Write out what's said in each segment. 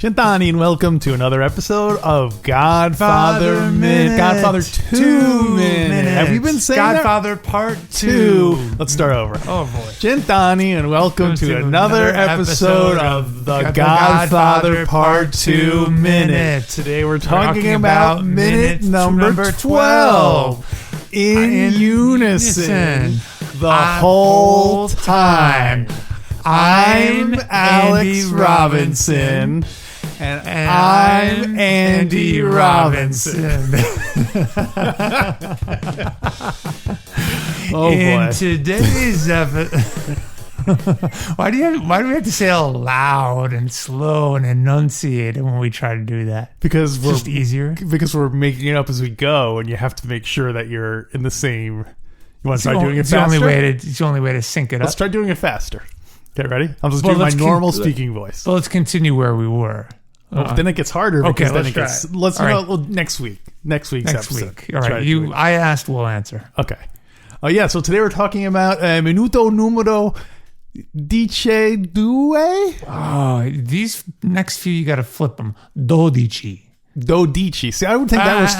Gentani, and welcome to another episode of Godfather Minute. Godfather 2 Minute. Have you been saying Godfather Part II. Let's start over. Oh, boy. Gentani, and welcome to another episode of the Godfather Part II Minute. Today we're talking about minute number 12. In unison the whole time. I'm Alex Robinson. And I'm Andy Robinson. Oh, in boy. today's episode, why do we have to say it loud and slow and enunciate it when we try to do that? Because It's just easier. Because we're making it up as we go, and you have to make sure that you're in the same. You want to try doing it faster? It's the only way to sync it up. Let's try doing it faster. Okay, ready? I'm just doing my normal speaking voice. Well, let's continue where we were. Then it gets harder. Okay, Because let's then try it gets. Next week. Next week's episode. All right. I asked, we'll answer. Okay. Oh yeah. So today we're talking about minuto numero 12. Oh, these next few you got to flip them. Dodici. See, I would think that was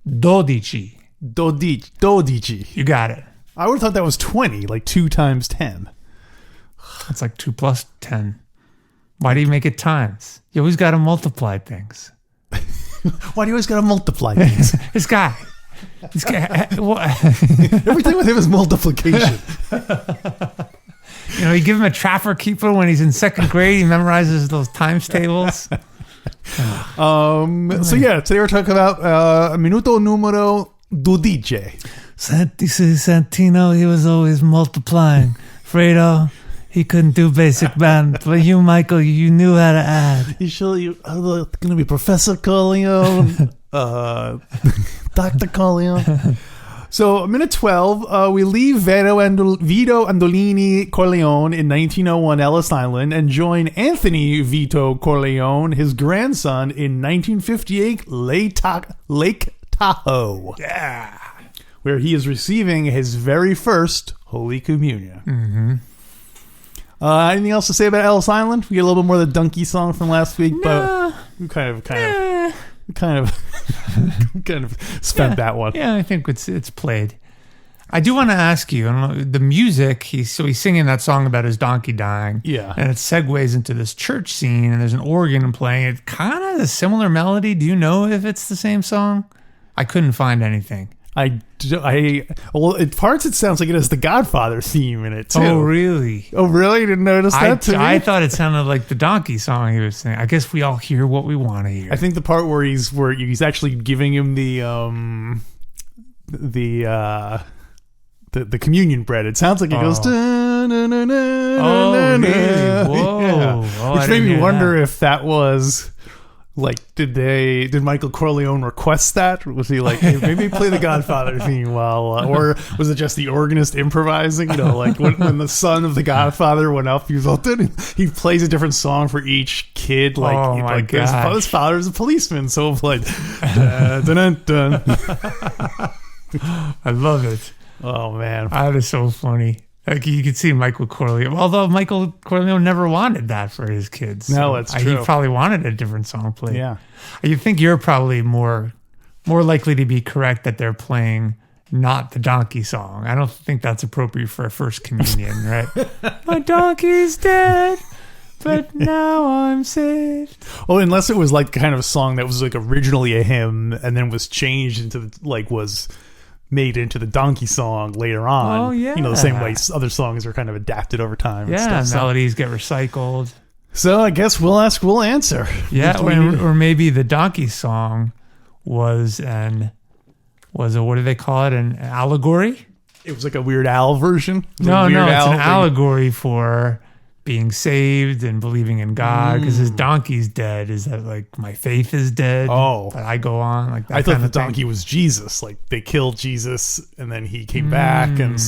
Dodici. Dodici. You got it. I would have thought that was 20, like 2 times 10. It's like 2 plus 10. Why do you make it times? You always got to multiply things. Why do you always got to multiply things? This guy. Everything with him is multiplication. You give him a trapper keeper when he's in second grade. He memorizes those times tables. So yeah, today we're talking about minuto numero 12. Santino, he was always multiplying. Fredo, he couldn't do basic math. But you, Michael, you knew how to add. You sure you're going to be Professor Corleone? Dr. Corleone? So, minute 12, we leave Vito Andolini Corleone in 1901 Ellis Island and join Anthony Vito Corleone, his grandson, in 1958 Lake Tahoe. Yeah. Where he is receiving his very first Holy Communion. Mm-hmm. Anything else to say about Ellis Island? We get a little bit more of the donkey song from last week, but we kind of spent that one. Yeah, I think it's played. I do want to ask you, the music, he's singing that song about his donkey dying. Yeah. And it segues into this church scene, and there's an organ playing. It's kind of a similar melody. Do you know if it's the same song? I couldn't find anything. Well, at parts it sounds like it has the Godfather theme in it too. Oh, really? Oh, really? You didn't notice that I thought it sounded like the donkey song he was singing. I guess we all hear what we want to hear. I think the part where he's actually giving him the communion bread. It sounds like it goes. Oh, really? Whoa! Yeah. Which made me wonder if that was. Like, did Michael Corleone request that? Was he like, hey, maybe play the Godfather theme while, or was it just the organist improvising? Like when the son of the Godfather went up, he was all, he plays a different song for each kid. Like, oh my God, his father's a policeman, so like, dun, dun, dun. I love it. Oh man, that is so funny. Like you could see Michael Corleone, although Michael Corleone never wanted that for his kids. No, that's true. He probably wanted a different song played. Yeah, you think you're probably more likely to be correct that they're playing not the donkey song. I don't think that's appropriate for a first communion, right? My donkey's dead, but now I'm saved. Oh, unless it was like kind of a song that was like originally a hymn and then was changed into was made into the donkey song later on. Oh, yeah. The same way other songs are kind of adapted over time. Yeah, and stuff, melodies get recycled. So I guess we'll ask, we'll answer. Yeah, or maybe the donkey song was what do they call it? An allegory? It was like a Weird Al version? No, it's an allegory for being saved and believing in God because his donkey's dead. Is that like my faith is dead? Oh. But I go on like that. I thought kind the of thing. donkey was Jesus. Like they killed Jesus and then he came back and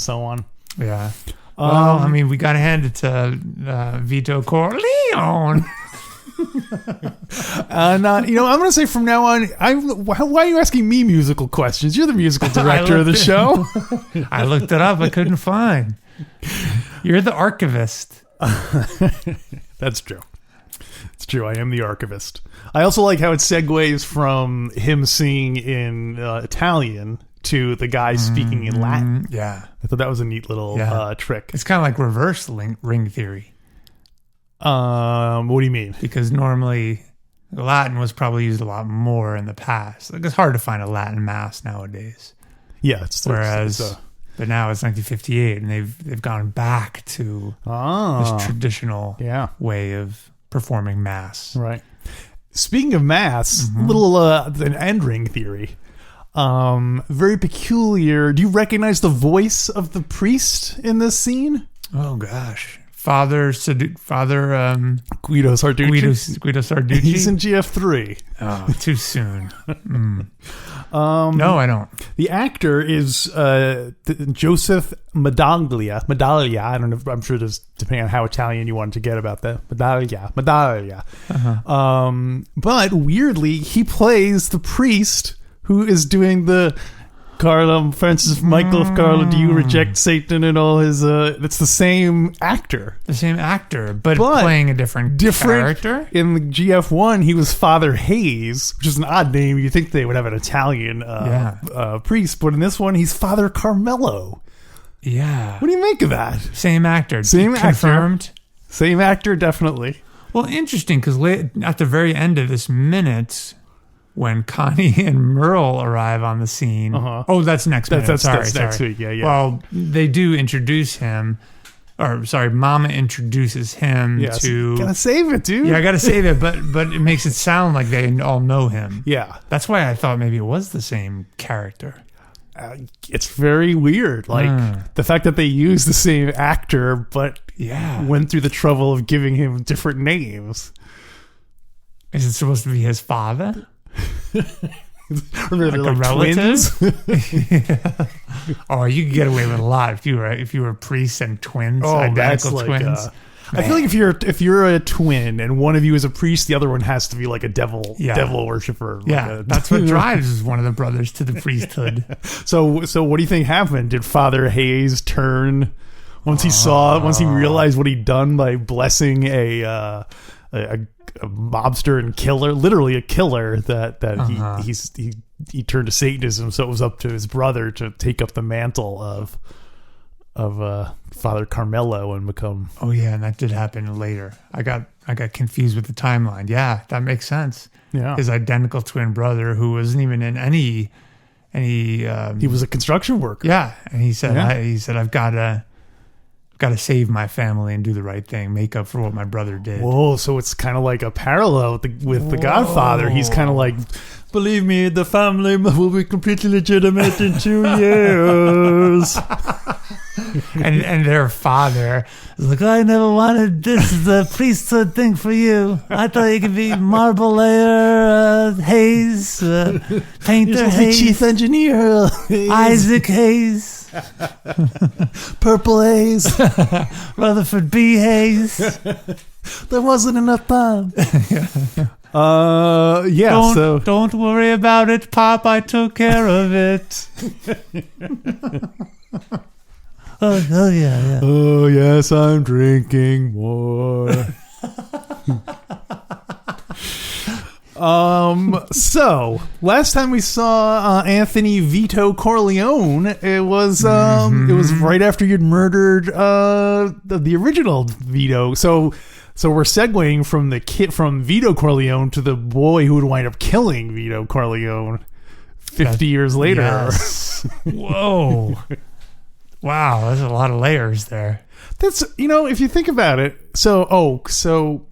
so on. Yeah. Well, I mean, we got to hand it to Vito Corleone. I'm going to say from now on, why are you asking me musical questions? You're the musical director of the show. I looked it up. I couldn't find. You're the archivist. That's true. It's true. I am the archivist. I also like how it segues from him singing in Italian to the guy speaking in Latin. Yeah. I thought that was a neat little trick. It's kind of like reverse ring theory. What do you mean? Because normally Latin was probably used a lot more in the past. Like it's hard to find a Latin mass nowadays. Yeah. But now it's 1958 and they've gone back to this traditional way of performing mass. Right. Speaking of mass, little an end ring theory. Very peculiar. Do you recognize the voice of the priest in this scene? Oh gosh. Father Guido Sarducci. Guido Sarducci. He's in GF3. Oh, too soon. No, I don't. The actor is Joseph Medaglia. I don't know. I'm sure there's, depending on how Italian you wanted to get about that. Medaglia. But weirdly, he plays the priest who is doing the Francis Michael of Carlo, do you reject Satan and all his it's the same actor. The same actor, but playing a different character. In the GF1, he was Father Haze, which is an odd name. You think they would have an Italian priest, but in this one, he's Father Carmelo. Yeah. What do you make of that? Same actor. Confirmed. Same actor, definitely. Well, interesting, because at the very end of this minute, when Connie and Merle arrive on the scene. Oh, that's next minute. That's next week. Yeah. Well, they do introduce him. Mama introduces him to... Gotta save it, dude. Yeah, I gotta save it, but it makes it sound like they all know him. Yeah. That's why I thought maybe it was the same character. It's very weird. Like, the fact that they use the same actor, but went through the trouble of giving him different names. Is it supposed to be his father? Like a relative? Yeah. Oh, you could get away with a lot if you were priests and twins, identical twins. I feel like if you're a twin and one of you is a priest, the other one has to be like a devil worshiper. That's what drives one of the brothers to the priesthood. So what do you think happened? Did Father Haze turn once he realized what he'd done by blessing a mobster and killer, literally a killer, that he turned to Satanism, so it was up to his brother to take up the mantle of Father Carmelo and become... Oh yeah, and that did happen later. I got confused with the timeline. Yeah, that makes sense. Yeah. His identical twin brother, who wasn't even in any he was a construction worker. Yeah, and he said I've got to save my family and do the right thing, make up for what my brother did. Whoa, so it's kind of like a parallel with the Godfather. He's kind of like, believe me, the family will be completely legitimate in 2 years. and their father is like, I never wanted this is the priesthood thing for you. I thought you could be marble layer, Haze, painter Haze, chief engineer, Haze. Isaac Haze. Purple Haze. Rutherford B. Haze. There wasn't enough time. Don't worry about it, Pop. I took care of it. Oh yeah. Oh yes, I'm drinking more. So last time we saw Anthony Vito Corleone, it was right after you'd murdered the original Vito. So we're segueing from Vito Corleone to the boy who would wind up killing Vito Corleone 50 years later. Yes. Whoa. Wow, there's a lot of layers there. That's, if you think about it. So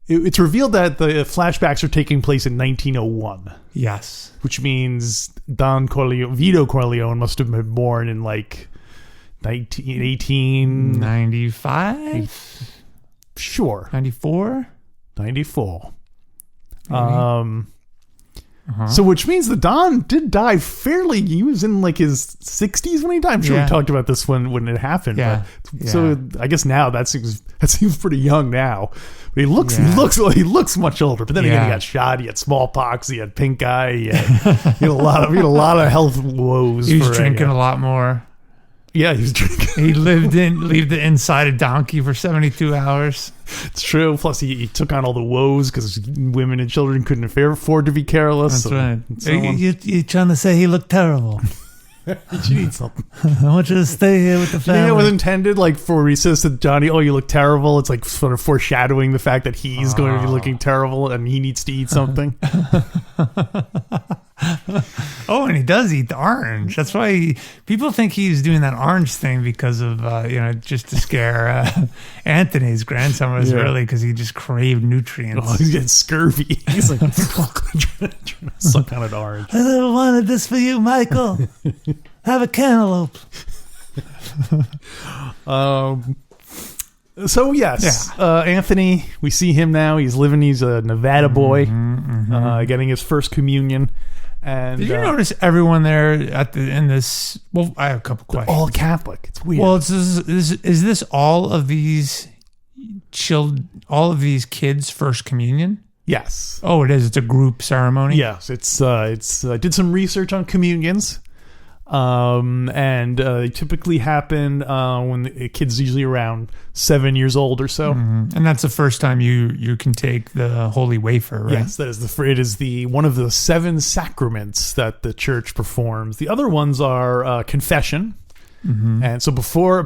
it's revealed that the flashbacks are taking place in 1901. Yes. Which means Vito Corleone must have been born in like 1918. 95? Sure. 94? 94. Uh-huh. So which means the Don did die fairly. He was in like his 60s when he died. I'm sure we talked about this when it happened. Yeah. But, so I guess now that seems pretty young now. But he looks much older. But then again, he got shot. He had smallpox. He had pink eye. He had a lot of health woes. He was drinking a lot more. Yeah, he was drinking. He lived inside a donkey for 72 hours. It's true. Plus, he took on all the woes because women and children couldn't afford to be careless. That's right. You're trying to say he looked terrible. You need something. I want you to stay here with the family. It was intended like for he says to Johnny, "Oh, you look terrible." It's like sort of foreshadowing the fact that he's going to be looking terrible and he needs to eat something. Oh, and he does eat the orange. That's why people think he's doing that orange thing because of just to scare Anthony's grandson was really because he just craved nutrients. Oh, he's getting scurvy. He's like trying to suck on an orange. I never wanted this for you, Michael. Have a cantaloupe. So yes, Anthony, we see him now. He's a Nevada boy, getting his first communion. And did you notice everyone there in this? Well, I have a couple questions. All Catholic. It's weird. Well, is this all of these kids' first communion? Yes. Oh, it is. It's a group ceremony. Yes, it's I did some research on communions. They typically happen when the kid's usually around 7 years old or so. And that's the first time you can take the holy wafer, right? Yes, it is one of the 7 sacraments that the church performs. The other ones are confession. And so before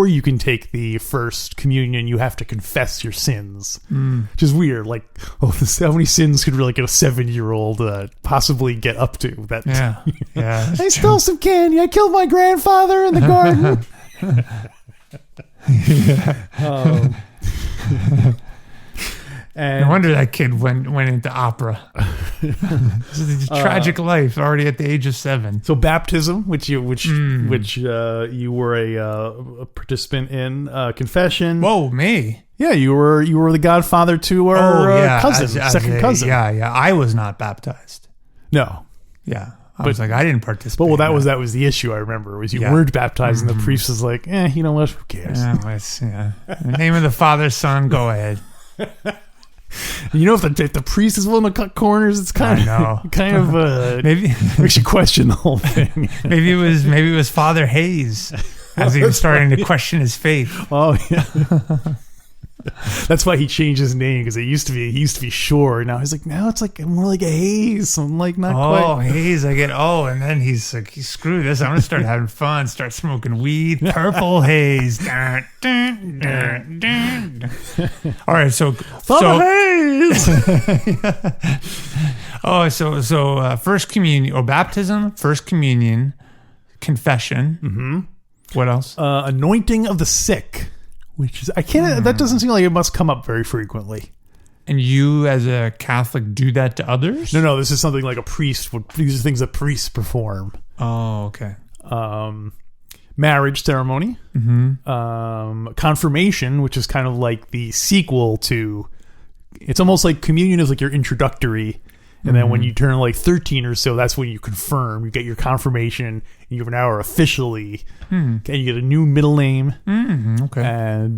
you can take the first communion, you have to confess your sins, which is weird. Like, how many sins could really get a 7-year-old possibly get up to? That I stole some candy. I killed my grandfather in the garden. No wonder that kid went into opera. It's a tragic life already at the age of 7. So baptism, which you were a participant in, confession. Whoa, me? Yeah, you were the godfather to our cousin, second cousin. Yeah. I was not baptized. No. Yeah. I was like, I didn't participate. But that was the issue. I remember was you weren't baptized, and the priest was like, you know what? Who cares? In the name of the Father, Son, go ahead. You know, if the priest is willing to cut corners, it's kind of maybe makes you question the whole thing. maybe it was Father Haze as he was starting to question his faith. Oh yeah. That's why he changed his name, because he used to be Shore. Now he's like, now it's like more like a Haze. I'm like, not quite. Oh, Haze, I get. Oh, and then he's like, screw this. I'm gonna start having fun. Start smoking weed. Purple Haze. Dun, dun, dun, dun. All right, so Haze. So first communion or baptism, first communion, confession. Mm-hmm. What else? Anointing of the sick. Which is, I can't, that doesn't seem like it must come up very frequently. And you, as a Catholic, do that to others? No, this is something like a priest would, these are things that priests perform. Oh, okay. Marriage ceremony. Mm-hmm. Confirmation, which is kind of like the sequel to, it's almost like communion is like your introductory. And then when you turn like 13 or so, that's when you confirm. You get your confirmation, and you now are officially, and you get a new middle name. Okay. And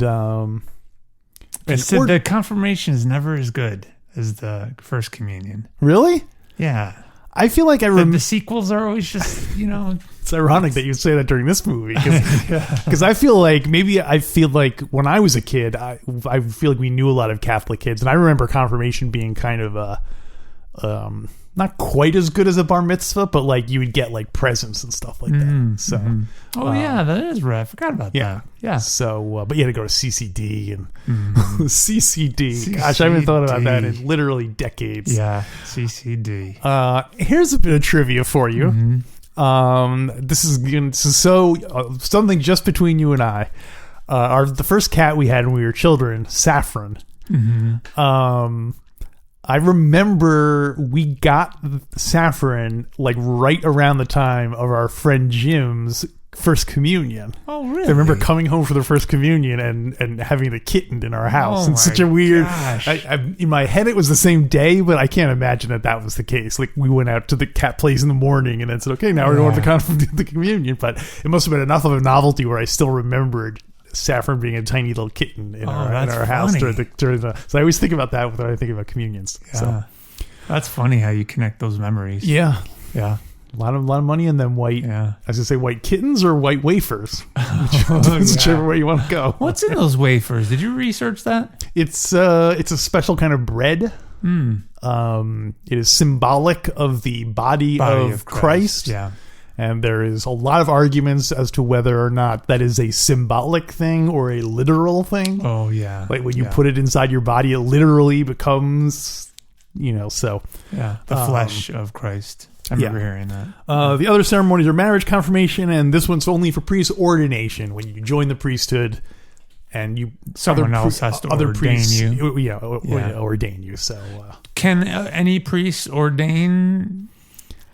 the confirmation is never as good as the first communion. Really? Yeah. I feel like the sequels are always just, It's ironic that you say that during this movie, because I feel like when I was a kid, I feel like we knew a lot of Catholic kids, and I remember confirmation being kind of not quite as good as a bar mitzvah, but like you would get like presents and stuff like that. So, that is right. I forgot about that. Yeah. So, but you had to go to CCD and CCD. Gosh, I haven't thought about that in literally decades. Yeah, CCD. Here's a bit of trivia for you. This is something just between you and I. The first cat we had when we were children, Saffron. I remember we got Saffron like right around the time of our friend Jim's first communion. Oh, really? I remember coming home for the first communion and having the kitten in our house. Oh And such a weird. gosh. In my head, it was the same day, but I can't imagine that was the case. Like we went out to the cat place in the morning and then said, "Okay, now we're going to the communion." But it must have been enough of a novelty where I still remembered Saffron being a tiny little kitten in our house during the. So I always think about that when I think about communions. Yeah. So That's funny how you connect those memories. yeah. Yeah. A lot of money and then white. Yeah. I was gonna say white kittens or white wafers, Yeah. whichever way you want to go. What's in those wafers? Did you research that? It's a special kind of bread. It is symbolic of the body of Christ. Yeah. And there is a lot of arguments as to whether or not that is a symbolic thing or a literal thing. Oh, yeah. Like when you put it inside your body, it literally becomes, so. Yeah. The flesh of Christ. I remember hearing that. The other ceremonies are marriage, confirmation, and this one's only for priest ordination. When you join the priesthood and someone else has to ordain you. Yeah, ordain you. So can any priest ordain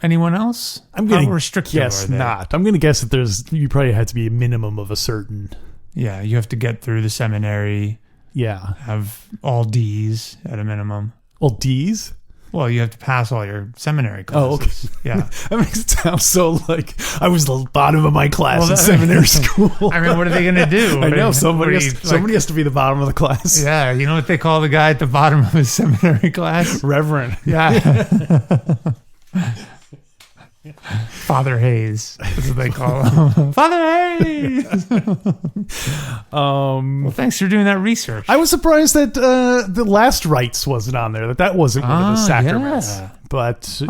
anyone else? I'm going How to restrictive guess are they? not. I'm going to guess that you probably had to be a minimum of a certain. Yeah, you have to get through the seminary. Yeah, Have all D's at a minimum. All D's. Well, you have to pass all your seminary classes. Oh, okay. Yeah. That makes it sound so like I was the bottom of my class in seminary school. I mean, what are they going to do? I know somebody has to be the bottom of the class. Yeah, you know what they call the guy at the bottom of his seminary class? Reverend. Yeah. Father Haze. That's what they call him. Father Haze. Well, thanks for doing that research. I was surprised that the last rites wasn't on there. That wasn't one of the sacraments. Yeah. But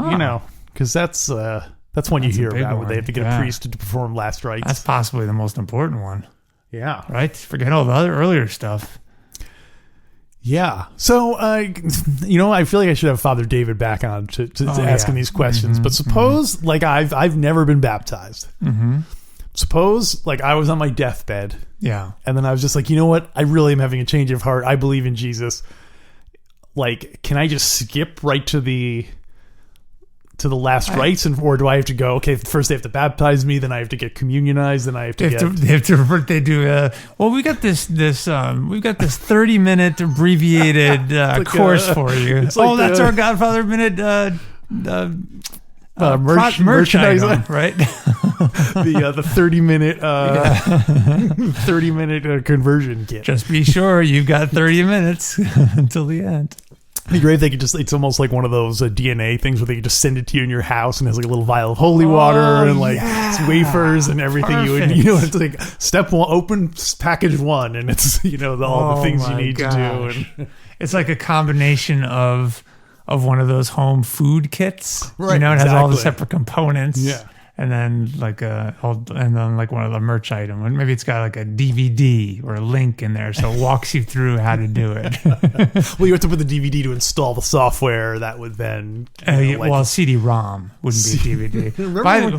because that's one you hear about where they have to get a priest to perform last rites. That's possibly the most important one. Yeah. Right? Forget all the other earlier stuff. Yeah. So, I feel like I should have Father David back on to asking these questions. But suppose, like, I've never been baptized. Mm-hmm. Suppose, like, I was on my deathbed. Yeah. And then I was just like, you know what? I really am having a change of heart. I believe in Jesus. Like, can I just skip right to the last rites, or do I have to go? Okay, first they have to baptize me, then I have to get communionized, then I have to we got this 30-minute abbreviated course for you. It's that's our Godfather minute merch item, right? the 30-minute conversion kit. Just be sure you've got 30 minutes until the end. It'd be great if they could it's almost like one of those DNA things where they could just send it to you in your house and has like a little vial of holy water and like wafers and everything. Perfect. It's like step one, open package one, and it's all the things you need to do. And it's like a combination of one of those home food kits. Right, it has all the exactly. separate components. Yeah. And then like one of the merch item. Maybe it's got like a DVD or a link in there, so it walks you through how to do it. Well, you have to put the DVD to install the software that would then. CD-ROM wouldn't be DVD.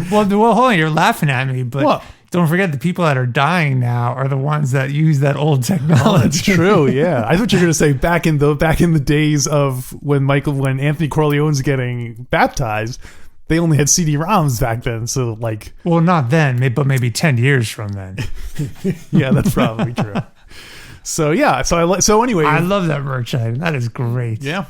Hold on, you're laughing at me, but what? Don't forget the people that are dying now are the ones that use that old technology. Oh, that's true. Yeah, I thought you were going to say back in the days of when Anthony Corleone's getting baptized. They only had CD-ROMs back then, so like... Well, not then, but maybe 10 years from then. Yeah, that's probably true. So, yeah. So anyway... I love that merch item. That is great. Yeah.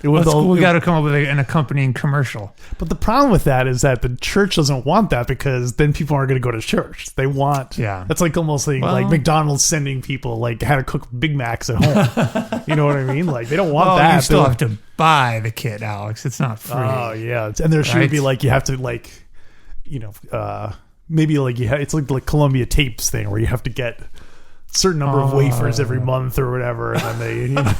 We got to come up with an accompanying commercial. But the problem with that is that the church doesn't want that because then people aren't going to go to church. They want... Yeah. That's like almost like McDonald's sending people like how to cook Big Macs at home. You know what I mean? Like they don't want that. You still have to buy the kit, Alex. It's not free. Oh, yeah. And there should be like you have to like, maybe like it's like Columbia Tapes thing where you have to get a certain number of wafers every month or whatever. And then they...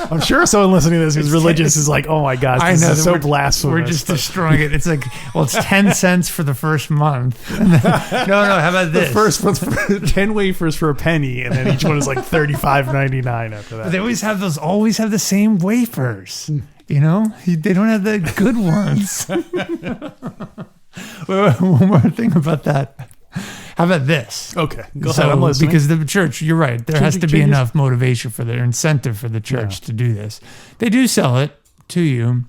I'm sure someone listening to this who's religious is like, oh my gosh, this is so blasphemous. We're just destroying it. It's like, it's 10 cents for the first month. No, how about this? The first one's for 10 wafers for a penny, and then each one is like $35.99 after that. But they always have the same wafers. They don't have the good ones. One more thing about that. How about this? Okay, go ahead. I'm listening. Because the church, you're right. There has to be enough motivation for their incentive for the church to do this. They do sell it to you,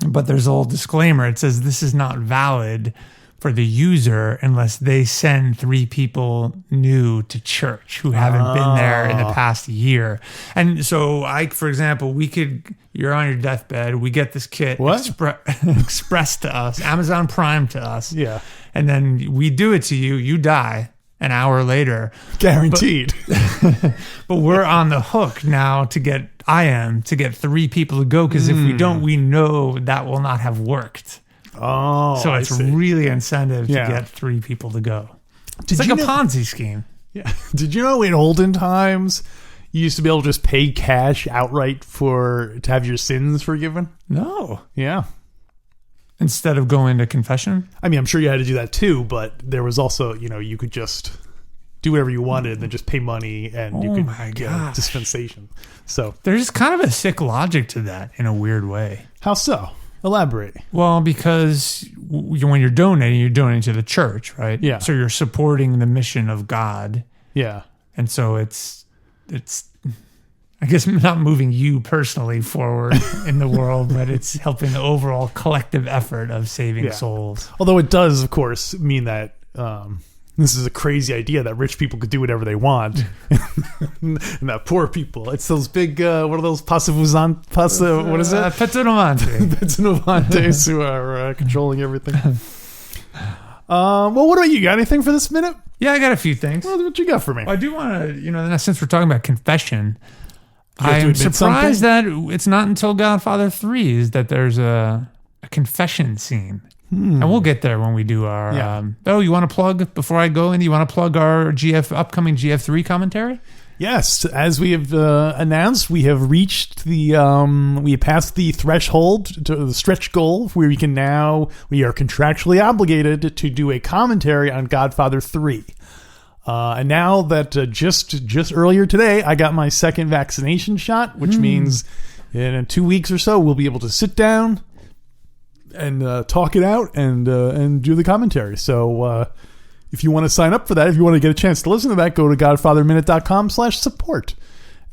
but there's a little disclaimer. It says this is not valid for the user unless they send 3 people new to church who haven't been there in the past year. And so for example, you're on your deathbed, we get this kit expressed to us, Amazon Prime to us. Yeah. And then we do it to you, you die an hour later. Guaranteed. But we're on the hook now to get 3 people to go, because if we don't, we know that will not have worked. Oh, so it's really incentive to get 3 people to go. It's like a Ponzi scheme. Yeah. Did you know in olden times you used to be able to just pay cash outright to have your sins forgiven? No. Yeah. Instead of going to confession? I mean, I'm sure you had to do that too, but there was also, you could just do whatever you wanted and then just pay money and you could get dispensation. So there's kind of a sick logic to that in a weird way. How so? Elaborate. Well, because when you're donating to the church, right? Yeah. So you're supporting the mission of God. Yeah. And so it's I guess not moving you personally forward in the world, but it's helping the overall collective effort of saving souls. Although it does, of course, mean that this is a crazy idea that rich people could do whatever they want, and that poor people. It's those big, what are those what is it? Petronovantes who are controlling everything. Well, what about you? Got anything for this minute? Yeah, I got a few things. Well, what you got for me? Well, I do want to, since we're talking about confession, I'm surprised that it's not until Godfather 3 is that there's a confession scene. And we'll get there when we do our... you want to plug, before I go in, you want to plug our upcoming GF3 commentary? Yes. As we have announced, we have reached we have passed the threshold to the stretch goal where we are contractually obligated to do a commentary on Godfather 3. And now that just earlier today, I got my second vaccination shot, which means in 2 weeks or so, we'll be able to sit down and talk it out and do the commentary. So if you want to sign up for that, if you want to get a chance to listen to that, go to godfatherminute.com/support,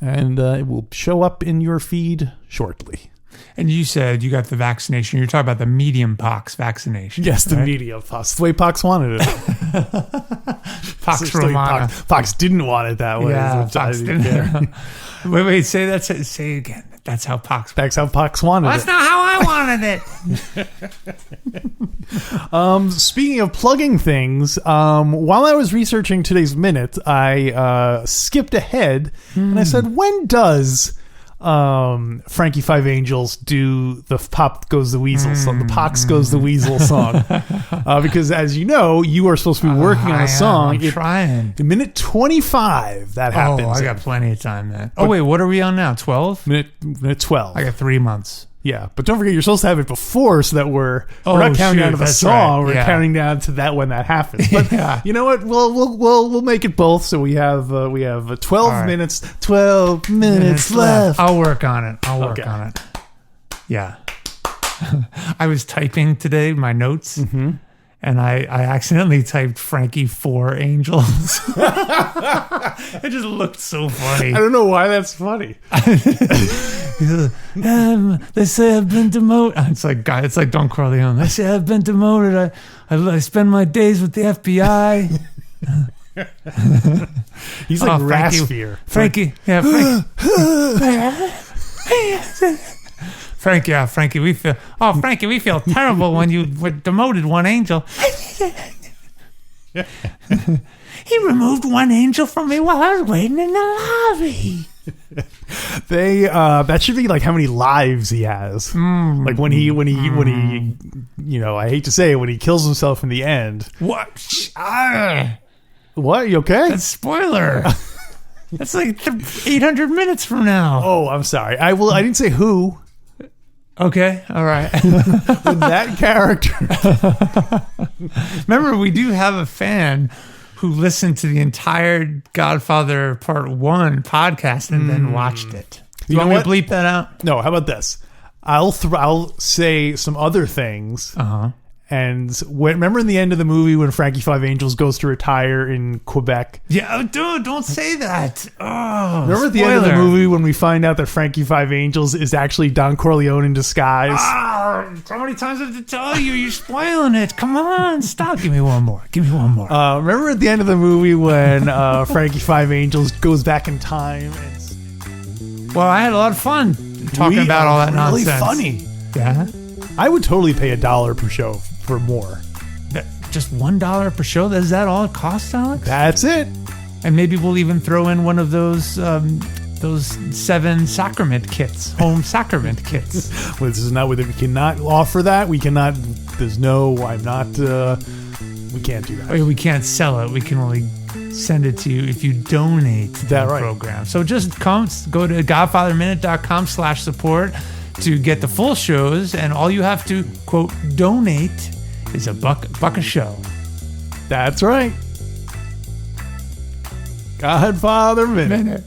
and it will show up in your feed shortly. And you said you got the vaccination. You're talking about the medium pox vaccination. Yes, the medium pox. The way Pox wanted it. Pox Romana. Pox didn't want it that way. Yeah, Pox didn't. Yeah. Wait, say that. Say it again. That's how Pox. That's how Pox wanted it. That's not how I wanted it. Speaking of plugging things, while I was researching today's minute, I skipped ahead and I said, when does Frankie Five Angels do the Pop Goes the Weasel song, the Pox Goes the Weasel song? Because as you know, you are supposed to be working on a song. I'm trying. In minute 25, that happens. Oh, I got plenty of time then. Oh, wait, what are we on now? 12? Minute 12. I got 3 months. Yeah, but don't forget, you're supposed to have it before so that we're not counting down to the song. Right. We're counting down to that when that happens. But you know what? We'll make it both. So we have 12 minutes. 12 minutes left. I'll work on it. On it. Yeah. I was typing today my notes, and I accidentally typed Frankie 4 Angels. It just looked so funny. I don't know why that's funny. They say I've been demoted. It's like Don Corleone. They say I've been demoted. I spend my days with the FBI. He's like Rasphere. Frankie. Yeah, Frankie. Frankie, we feel terrible when you were demoted one angel. He removed one angel from me while I was waiting in the lobby. That should be like how many lives he has. Like when he I hate to say it, when he kills himself in the end. What? What? You okay? That's spoiler. That's like 800 minutes from now. Oh, I'm sorry. I didn't say who. Okay, all right. With that character. Remember, we do have a fan who listened to the entire Godfather Part 1 podcast and then watched it. You want me to bleep that out? No, how about this? I'll say some other things, And remember in the end of the movie when Frankie Five Angels goes to retire in Quebec? Yeah, dude, don't say that. Oh, remember at the end of the movie when we find out that Frankie Five Angels is actually Don Corleone in disguise? How many times I have to tell you? You're spoiling it. Come on, stop. Give me one more. Remember at the end of the movie when Frankie Five Angels goes back in time? Well, I had a lot of fun talking about all that really nonsense. Funny. Yeah. I would totally pay $1 per show for more. Just $1 per show? Is that all it costs, Alex? That's it. And maybe we'll even throw in one of those 7 sacrament kits, home sacrament kits. Well, this is not whether we cannot offer that. We cannot. There's no. I'm not. We can't do that. We can't sell it. We can only send it to you if you donate to the program. So just go to godfatherminute.com/support to get the full shows, and all you have to quote donate is $1 a show. That's right. Godfather Minute.